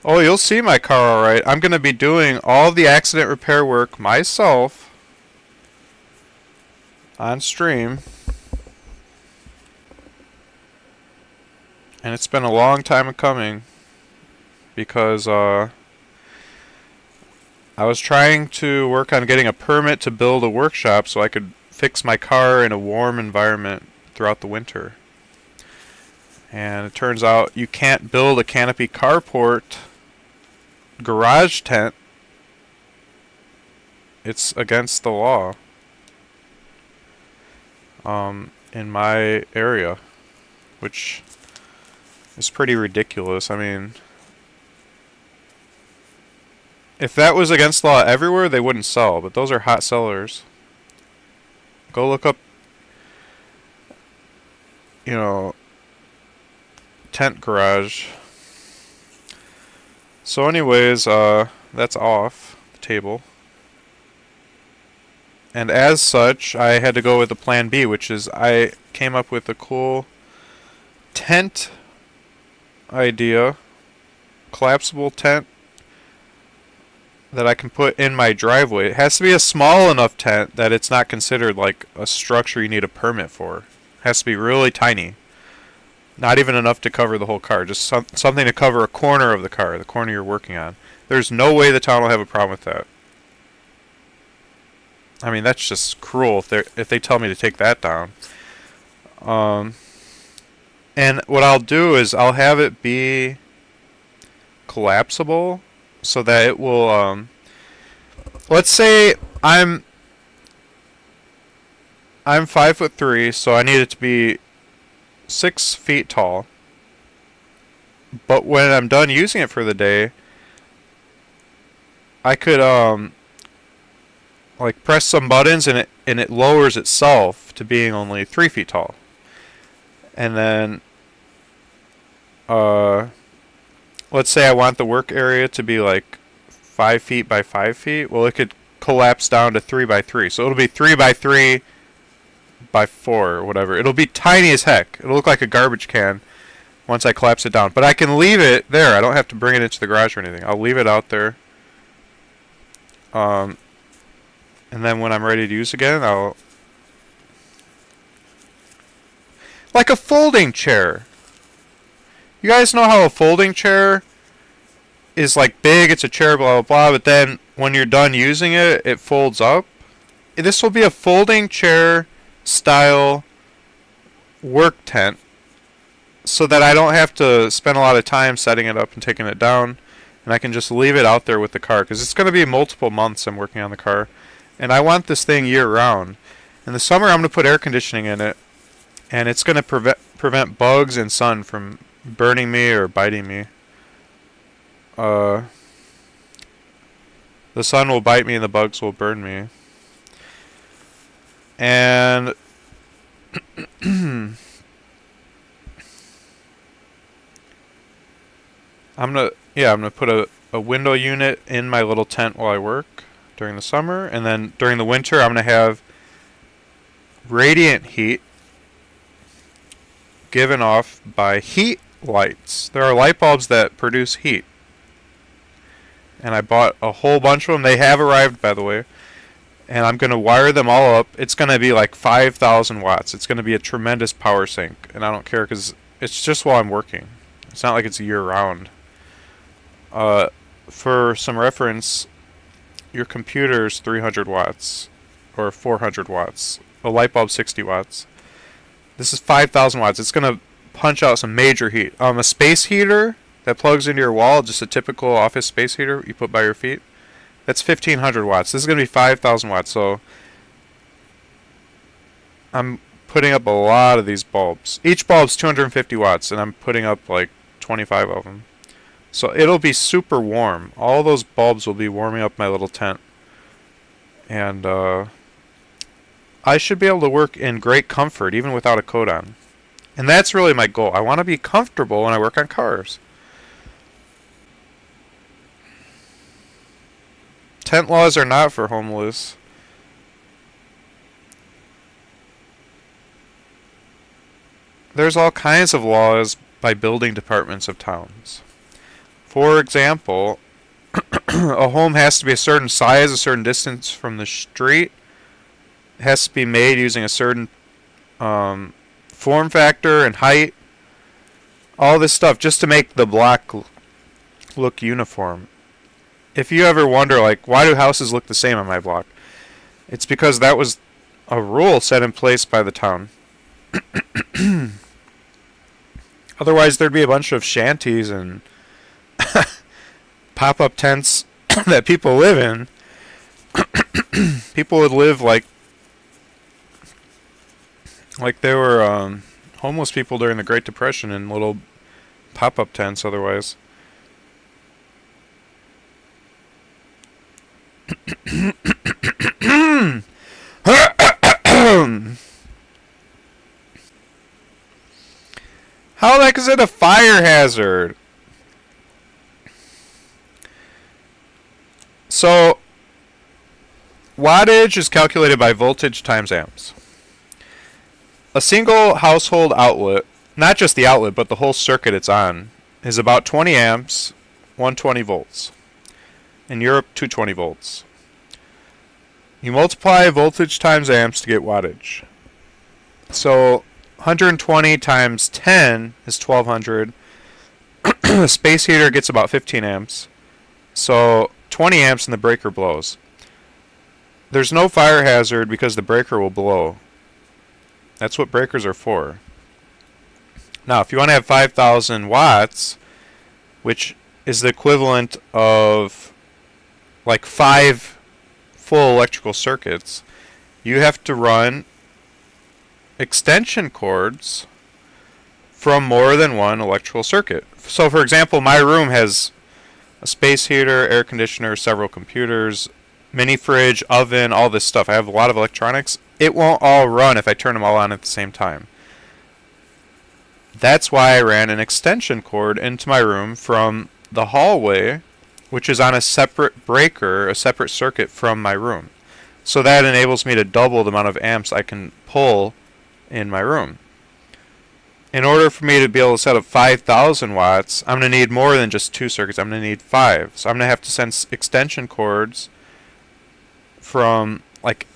Oh, you'll see my car alright. I'm going to be doing all the accident repair work myself on stream. And it's been a long time coming because I was trying to work on getting a permit to build a workshop so I could fix my car in a warm environment throughout the winter. And it turns out you can't build a canopy carport garage tent. It's against the law in my area, which is pretty ridiculous. I mean, if that was against the law everywhere, they wouldn't sell, but those are hot sellers. Go look up, you know, tent garage. So anyways, that's off the table. And as such, I had to go with the plan B, which is I came up with a cool tent idea, collapsible tent that I can put in my driveway. It has to be a small enough tent that it's not considered like a structure you need a permit for. It has to be really tiny. Not even enough to cover the whole car, just something to cover a corner of the car, the corner you're working on. There's no way the town will have a problem with that. I mean, that's just cruel if they tell me to take that down. And what I'll do is I'll have it be collapsible so that it will, let's say I'm 5'3", so I need it to be 6 feet tall. But when I'm done using it for the day, I could like press some buttons and it lowers itself to being only 3 feet tall. And then let's say I want the work area to be like 5 feet by 5 feet. Well, it could collapse down to 3 by 3. So it'll be 3 by 3 by 4 or whatever. It'll be tiny as heck. It'll look like a garbage can once I collapse it down. But I can leave it there. I don't have to bring it into the garage or anything. I'll leave it out there. And then when I'm ready to use again, I'll... Like a folding chair. You guys know how a folding chair is like big, it's a chair, blah, blah, blah, but then when you're done using it, it folds up? This will be a folding chair style work tent so that I don't have to spend a lot of time setting it up and taking it down, and I can just leave it out there with the car, because it's going to be multiple months I'm working on the car, and I want this thing year round. In the summer I'm going to put air conditioning in it, and it's going to prevent bugs and sun from burning me or biting me. The sun will bite me and the bugs will burn me. And I'm gonna put a window unit in my little tent while I work during the summer, and then during the winter I'm gonna have radiant heat given off by heat lights. There are light bulbs that produce heat, and I bought a whole bunch of them. They have arrived, by the way, and I'm going to wire them all up. It's going to be like 5,000 watts. It's going to be a tremendous power sink, and I don't care because it's just while I'm working. It's not like it's year-round. For some reference, your computer's 300 watts or 400 watts. A light bulb 60 watts. This is 5,000 watts. It's going to punch out some major heat. A space heater that plugs into your wall, just a typical office space heater you put by your feet, that's 1,500 watts. This is going to be 5,000 watts. So I'm putting up a lot of these bulbs. Each bulb's 250 watts, and I'm putting up like 25 of them. So it'll be super warm. All those bulbs will be warming up my little tent. And I should be able to work in great comfort, even without a coat on. And that's really my goal. I want to be comfortable when I work on cars. Tent laws are not for homeless. There's all kinds of laws by building departments of towns For example, a home has to be a certain size, a certain distance from the street. It has to be made using a certain form factor and height. All this stuff just to make the block look uniform. If you ever wonder, like, why do houses look the same on my block? It's because that was a rule set in place by the town. Otherwise, there'd be a bunch of shanties and pop-up tents that people live in. People would live like they were homeless people during the Great Depression in little pop-up tents otherwise. How the heck is it a fire hazard? So, wattage is calculated by voltage times amps. A single household outlet, not just the outlet, but the whole circuit it's on, is about 20 amps, 120 volts. In Europe, 220 volts. You multiply voltage times amps to get wattage. So, 120 times 10 is 1200. A space heater gets about 15 amps. So, 20 amps and the breaker blows. There's no fire hazard because the breaker will blow. That's what breakers are for. Now, if you want to have 5,000 watts, which is the equivalent of like 5 full electrical circuits, you have to run extension cords from more than one electrical circuit. So, for example, my room has a space heater, air conditioner, several computers, mini fridge, oven, all this stuff. I have a lot of electronics. It won't all run if I turn them all on at the same time. That's why I ran an extension cord into my room from the hallway, which is on a separate breaker, a separate circuit from my room. So that enables me to double the amount of amps I can pull in my room. In order for me to be able to set up 5,000 watts, I'm going to need more than just 2 circuits. I'm going to need 5. So I'm going to have to send extension cords from like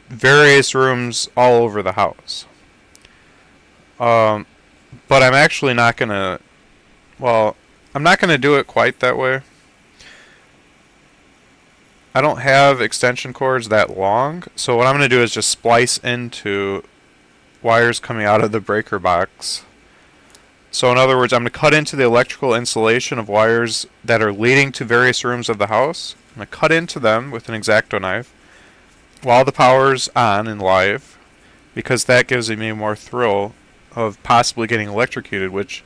various rooms all over the house. But I'm actually not going to, well, I'm not going to do it quite that way. I don't have extension cords that long, so what I'm going to do is just splice into wires coming out of the breaker box. So in other words, I'm going to cut into the electrical insulation of wires that are leading to various rooms of the house. I'm going to cut into them with an X-Acto knife while the power's on and live, because that gives me more thrill of possibly getting electrocuted, which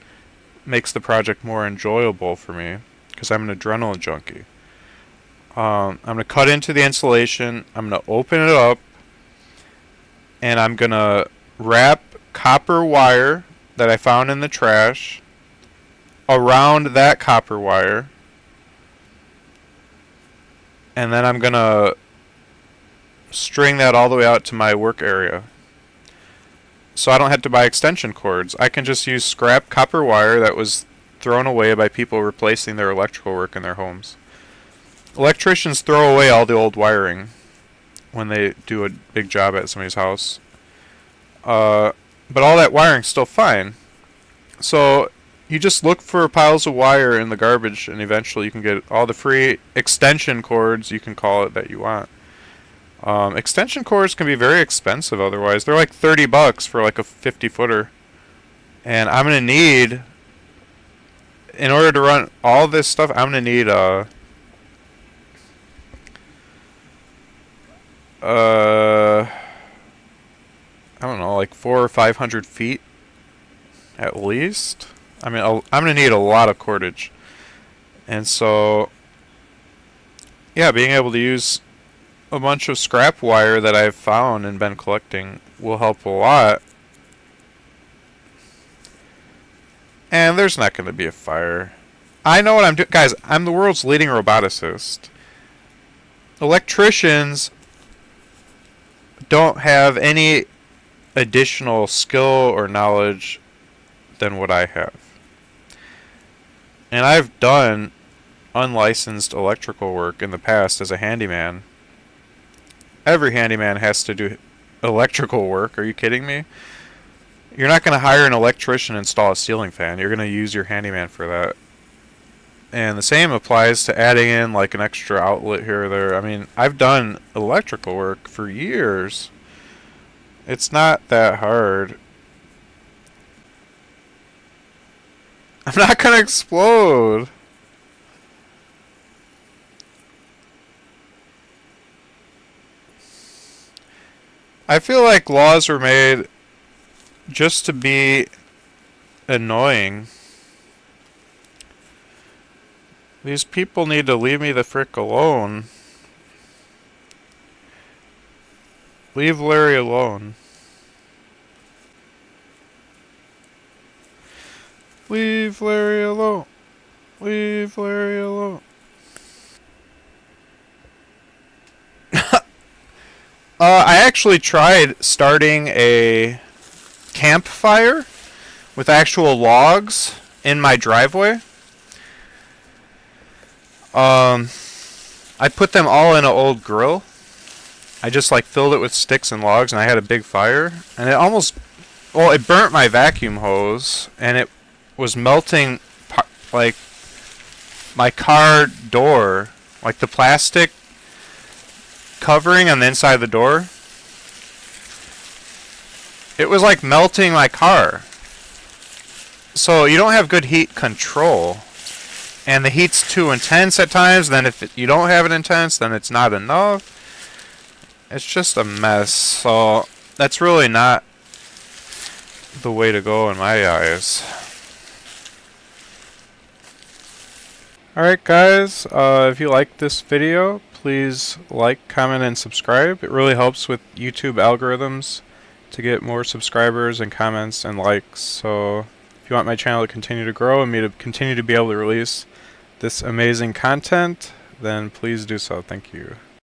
makes the project more enjoyable for me, because I'm an adrenaline junkie. I'm going to cut into the insulation, I'm going to open it up, and I'm going to wrap copper wire that I found in the trash around that copper wire, and then I'm going to string that all the way out to my work area. So I don't have to buy extension cords. I can just use scrap copper wire that was thrown away by people replacing their electrical work in their homes. Electricians throw away all the old wiring when they do a big job at somebody's house. But all that wiring's still fine. So you just look for piles of wire in the garbage, and eventually you can get all the free extension cords, you can call it, that you want. Extension cords can be very expensive otherwise. They're like $30 for like a 50-footer. And I'm going to need, in order to run all this stuff, I'm going to need I don't know, like 400 or 500 feet at least. I mean, I'm going to need a lot of cordage. And so, yeah, being able to use a bunch of scrap wire that I've found and been collecting will help a lot. And there's not going to be a fire. I know what I'm doing. Guys, I'm the world's leading roboticist. Electricians don't have any additional skill or knowledge than what I have. And I've done unlicensed electrical work in the past as a handyman. Every handyman has to do electrical work. Are you kidding me? You're not going to hire an electrician to install a ceiling fan. You're going to use your handyman for that. And the same applies to adding in like an extra outlet here or there. I mean, I've done electrical work for years. It's not that hard. I'm not going to explode. I feel like laws were made just to be annoying. These people need to leave me the frick alone. Leave Larry alone. Leave Larry alone. Leave Larry alone. I actually tried starting a campfire with actual logs in my driveway. I put them all in an old grill. I just like filled it with sticks and logs, and I had a big fire. And it almost, well, it burnt my vacuum hose, and it was melting like my car door, like the plastic covering on the inside of the door. It was like melting my car. So you don't have good heat control. And the heat's too intense at times. Then if you don't have it intense, then it's not enough. It's just a mess. So that's really not the way to go in my eyes. Alright guys, if you liked this video, please like, comment, and subscribe. It really helps with YouTube algorithms to get more subscribers and comments and likes. So if you want my channel to continue to grow and me to continue to be able to release this amazing content, then please do so. Thank you.